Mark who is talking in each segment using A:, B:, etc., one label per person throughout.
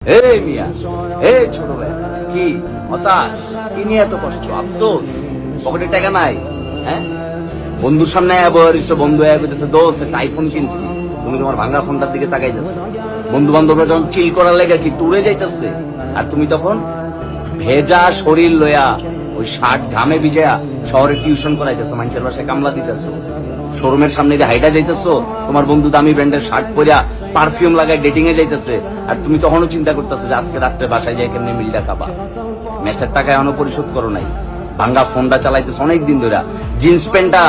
A: এই মিয়া, এই ছোট ভাই, কি হতাশ, কি নিয়ে এত কষ্ট, আফসোস, পকেটে টাকা নাই? হ্যাঁ, বন্ধুর সামনে বন্ধু দোষ একটা আইফোন কিনছি, তুমি তোমার ভাঙা ফোনটার দিকে তাকাই যাচ্ছ। বন্ধু বান্ধবরা যখন চিল করার লেগে কি টুরে যাইতেছে, আর তুমি তখন ভেজা শরীর লয়া ওই শার্ট ঘামে ভিজা শহরে টিউশন করাইতেছো, মানুষের বাসায় কামলা দিতেছো, শোরুমের সামনে দিয়ে হাইটা যাইতেছো, তোমার বন্ধু দামি ব্র্যান্ডের শার্ট পরিয়া পারফিউম লাগায় ডেটিং এ যাইতেছে, আর তুমি তখনও চিন্তা করতেছো যে আজকে রাত্রে বাসায় যাই কেমনি মিলটা খাবা। মেসের টাকা এখনো পরিশোধ করো নাই, ভাঙ্গা ফোনটা চালাইতেছো অনেকদিন ধরে, জিন্স প্যান্টটা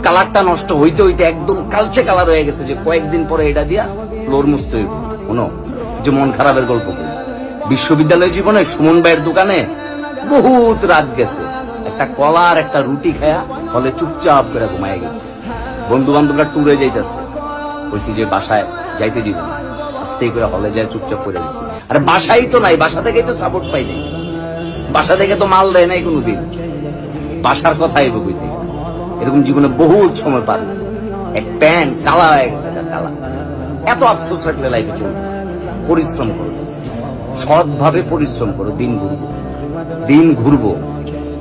A: কালারটা নষ্ট হইতে হইতে একদম কালচে কালার হয়ে গেছে, যে কয়েকদিন পরে এটা দিয়া ফ্লোর মুছতে হইব। কোনো যে মন খারাপের গল্প করি, বিশ্ববিদ্যালয় জীবনে সুমন ভাইয়ের দোকানে বহুত রাত গেছে, একটা কলা আর একটা রুটি খায়া ফলে চুপচাপ করে ঘুমায় গেছে। বন্ধু বান্ধবরা টুরে যাইতেছে, বলছি যে বাসায় যাইতে দিব না, আস্তে করে হলে যায় চুপচাপ করে গেছি। আর বাসাই তো নাই, বাসা থেকে তো সাপোর্ট পাই নাই, বাসা থেকে তো মাল দেয় নাই কোনোদিন, বাসার কথাই বইতে। এরকম জীবনে বহুত সময় পার হয়েছে, এক প্যান্ট কালা হয়ে গেছে, কালা। এত আফসোস রাখলে লাইফে চলবে। পরিশ্রম করো, সৎভাবে পরিশ্রম করো, দিন ঘুরবো।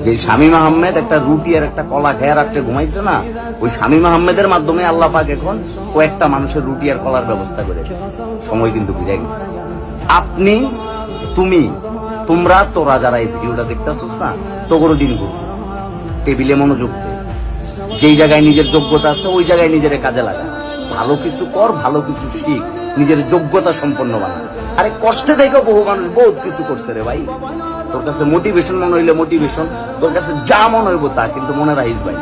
A: যে শামীম আহমেদ একটা রুটি আর একটা কলা খেয়ে রাত্রে ঘুমাইছে না, ওই শামীম আহমেদের মাধ্যমে আল্লাহ পাক এখন কয়েকটা মানুষের রুটি আর কলার ব্যবস্থা করে। সময় কিন্তু ফিরে গেছে। আপনি, তুমি, তোমরা, তোরা যারা এই ভিডিওটা দেখতেছিস না, তোরও দিন ঘুরবো। টেবিলে মনোযোগ দে, যেই জায়গায় নিজের যোগ্যতা আছে ওই জায়গায় নিজের কাজে লাগা, ভালো কিছু কর, ভালো কিছু শিখ, নিজের যোগ্যতা সম্পন্ন বানা। আরে কষ্টে দেখো বহু মানুষ বহুত কিছু করছে রে ভাই। তোর কাছে মোটিভেশন মনে হইলে মোটিভেশন, তোর কাছে যা মনে হইব তা, কিন্তু মনে রাখিস ভাই,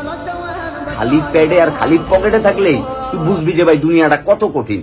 A: খালি প্যাডে আর খালি পকেটে থাকলেই তুই বুঝবি যে ভাই দুনিয়াটা কত কঠিন।